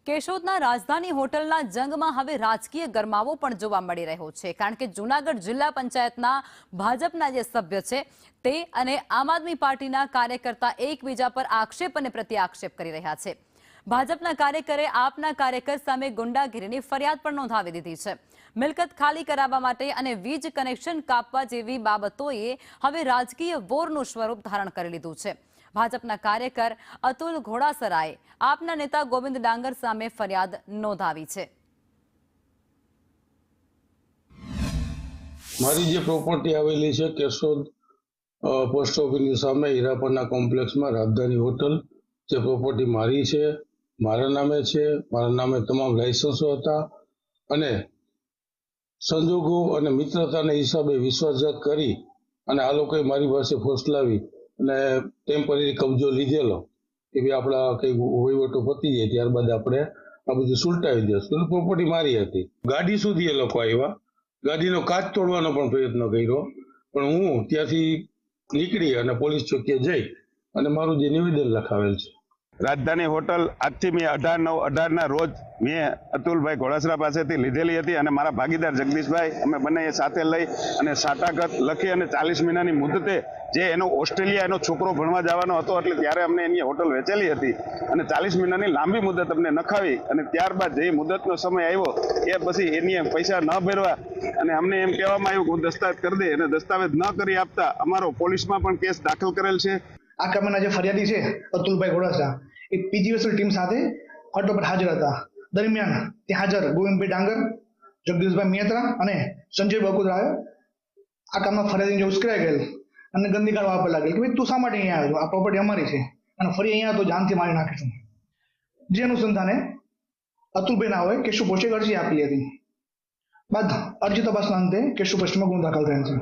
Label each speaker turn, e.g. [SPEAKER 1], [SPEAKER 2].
[SPEAKER 1] કેશોદના રાજધાની હોટલના જંગમાં હવે રાજકીય ગરમાવો પણ જોવા મળી રહ્યો છે, કારણ કે જૂનાગઢ જિલ્લા પંચાયતના ભાજપના જે સભ્ય છે તે અને આમ આદમી પાર્ટીના કાર્યકર્તા એકબીજા પર આક્ષેપ અને પ્રત્યાક્ષેપ કરી રહ્યા છે। ભાજપના કાર્યકરે આપના કાર્યકર સામે ગુંડાગીરીની ફરિયાદ પણ નોંધાવી દીધી છે। મિલકત ખાલી કરાવવા માટે અને વીજ કનેક્શન કાપવા જેવી બાબતોએ હવે રાજકીય વોરનું સ્વરૂપ ધારણ કરી લીધું છે। ભાજપના કાર્યકર અતુલ ઘોડાસરાએ આપના નેતા ગોવિંદ ડાંગર સામે ફરિયાદ નોંધાવી છે।
[SPEAKER 2] મારી જે પ્રોપર્ટી આવેલી છે કેશોદ પોસ્ટ ઓફિસની સામે હીરાપરના કોમ્પ્લેક્સમાં રાજધાની હોટલ, જે પ્રોપર્ટી મારી છે, મારા નામે છે, મારા નામે તમામ લાયસન્સો હતા અને સંજોગો અને મિત્રતાના હિસાબે વિશ્વાસઘાત કરી અને આ લોકોએ મારી પાસે ફોસલાવી અને ટેમ્પરરી કબજો લીધેલો કે ભાઈ આપણા કઈ વહીવટો પતી જાય ત્યારબાદ આપણે આ બધું સુલટાવી દઈશું। પ્રોપર્ટી મારી હતી। ગાડી સુધી એ લોકો આવ્યા, ગાડીનો કાચ તોડવાનો પણ પ્રયત્ન કર્યો, પણ હું ત્યાંથી નીકળી અને પોલીસ ચોકીએ જઈ અને મારું જે નિવેદન લખાવેલ છે।
[SPEAKER 3] રાજધાની હોટલ આજથી મેં 18/9/18 રોજ મેં અતુલભાઈ ઘોડાસરા પાસેથી લીધેલી હતી અને મારા ભાગીદાર જગદીશભાઈ અમે બંને સાથે લઈ અને સાટાગત લખી અને 40 મહિનાની મુદતે જે એનો ઓસ્ટ્રેલિયા એનો છોકરો ભણવા જવાનો હતો એટલે ત્યારે અમને એની હોટલ વેચેલી હતી અને 40 મહિનાની લાંબી મુદત અમને નખાવી અને ત્યારબાદ જે મુદતનો સમય આવ્યો એ પછી એની પૈસા ન ભરવા અને અમને એમ કહેવામાં આવ્યું કે દસ્તાવેજ કરી દે અને દસ્તાવેજ ન કરી આપતા અમારો પોલીસમાં પણ કેસ દાખલ કરેલ છે।
[SPEAKER 4] આ કામના જે ફરિયાદી છે અતુલભાઈ ઘોડાસરા એ પીજીવીએસએલ ટીમ સાથે હોટલ પર હાજર હતા। દરમિયાન ત્યાં હાજર ગોવિંદભાઈ ડાંગર, જગદીશભાઈ મિયાત્રા અને સંજય બકુદરાએ આ કામના ફરિયાદી ઉશ્કેરાઈ ગયેલ અને ગંદી ગાળો આપવા લાગેલ કે ભાઈ તું શા માટે અહીંયા આવ્યો, આ પ્રોપર્ટી અમારી છે અને ફરી અહીંયા તો જાનથી મારી નાખીશું। જે અનુસંધાને અતુલભાઈ નાઓએ કેશુ પોસ્ટે અરજી આપી હતી। બાદ અરજી તપાસના અંતે કેશુ પોસ્ટમાં ગુનો દાખલ થયેલ છે।